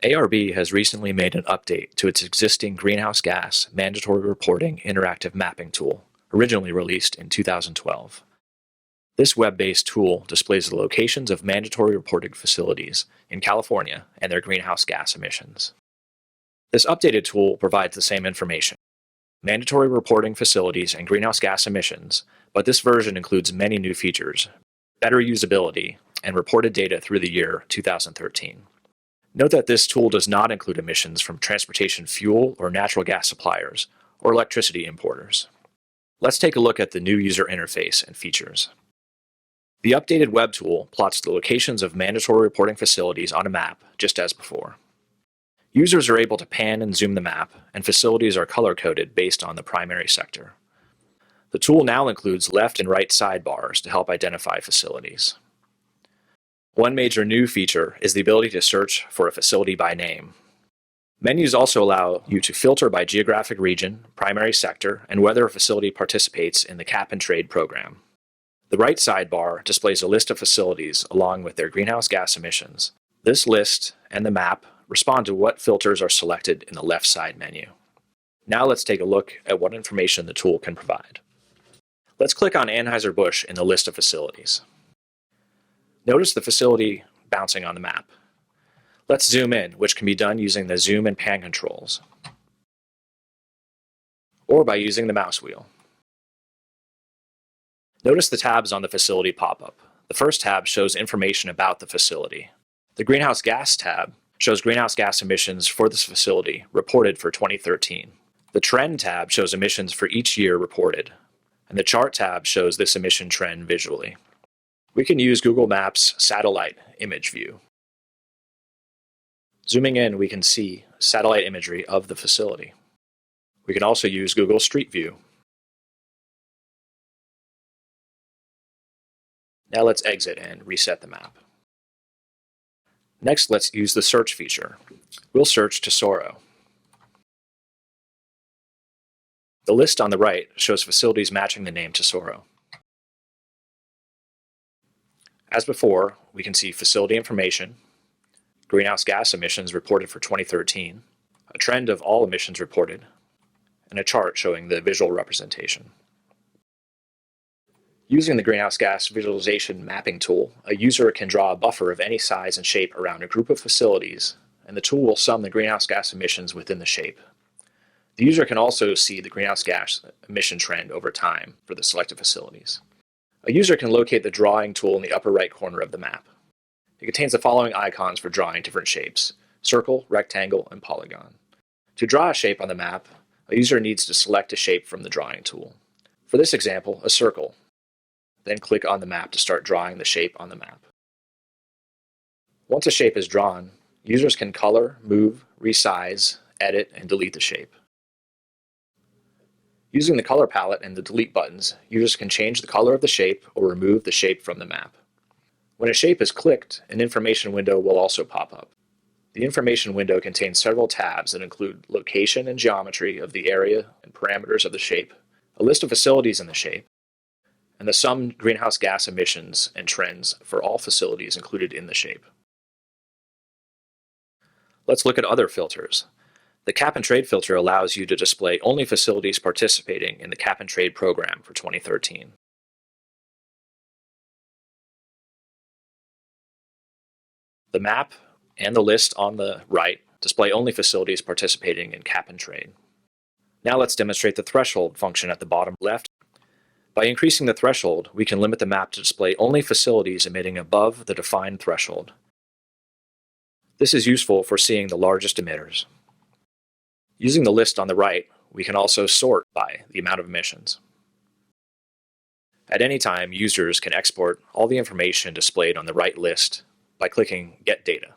ARB has recently made an update to its existing greenhouse gas mandatory reporting interactive mapping tool, originally released in 2012. This web-based tool displays the locations of mandatory reporting facilities in California and their greenhouse gas emissions. This updated tool provides the same information, mandatory reporting facilities and greenhouse gas emissions, but this version includes many new features, better usability, and reported data through the year 2013. Note that this tool does not include emissions from transportation fuel or natural gas suppliers or electricity importers. Let's take a look at the new user interface and features. The updated web tool plots the locations of mandatory reporting facilities on a map, just as before. Users are able to pan and zoom the map, and facilities are color-coded based on the primary sector. The tool now includes left and right sidebars to help identify facilities. One major new feature is the ability to search for a facility by name. Menus also allow you to filter by geographic region, primary sector, and whether a facility participates in the cap and trade program. The right sidebar displays a list of facilities along with their greenhouse gas emissions. This list and the map respond to what filters are selected in the left side menu. Now let's take a look at what information the tool can provide. Let's click on Anheuser-Busch in the list of facilities. Notice the facility bouncing on the map. Let's zoom in, which can be done using the zoom and pan controls, or by using the mouse wheel. Notice the tabs on the facility pop up. The first tab shows information about the facility. The Greenhouse Gas tab shows greenhouse gas emissions for this facility reported for 2013. The Trend tab shows emissions for each year reported, and the Chart tab shows this emission trend visually. We can use Google Maps satellite image view. Zooming in, we can see satellite imagery of the facility. We can also use Google Street View. Now let's exit and reset the map. Next, let's use the search feature. We'll search Tesoro. The list on the right shows facilities matching the name Tesoro. As before, we can see facility information, greenhouse gas emissions reported for 2013, a trend of all emissions reported, and a chart showing the visual representation. Using the Greenhouse Gas Visualization Mapping tool, a user can draw a buffer of any size and shape around a group of facilities, and the tool will sum the greenhouse gas emissions within the shape. The user can also see the greenhouse gas emission trend over time for the selected facilities. A user can locate the drawing tool in the upper right corner of the map. It contains the following icons for drawing different shapes: circle, rectangle, and polygon. To draw a shape on the map, a user needs to select a shape from the drawing tool. For this example, a circle. Then click on the map to start drawing the shape on the map. Once a shape is drawn, users can color, move, resize, edit, and delete the shape. Using the color palette and the delete buttons, users can change the color of the shape or remove the shape from the map. When a shape is clicked, an information window will also pop up. The information window contains several tabs that include location and geometry of the area and parameters of the shape, a list of facilities in the shape, and the summed greenhouse gas emissions and trends for all facilities included in the shape. Let's look at other filters. The Cap and Trade filter allows you to display only facilities participating in the Cap and Trade program for 2013. The map and the list on the right display only facilities participating in Cap and Trade. Now let's demonstrate the threshold function at the bottom left. By increasing the threshold, we can limit the map to display only facilities emitting above the defined threshold. This is useful for seeing the largest emitters. Using the list on the right, we can also sort by the amount of emissions. At any time, users can export all the information displayed on the right list by clicking Get Data.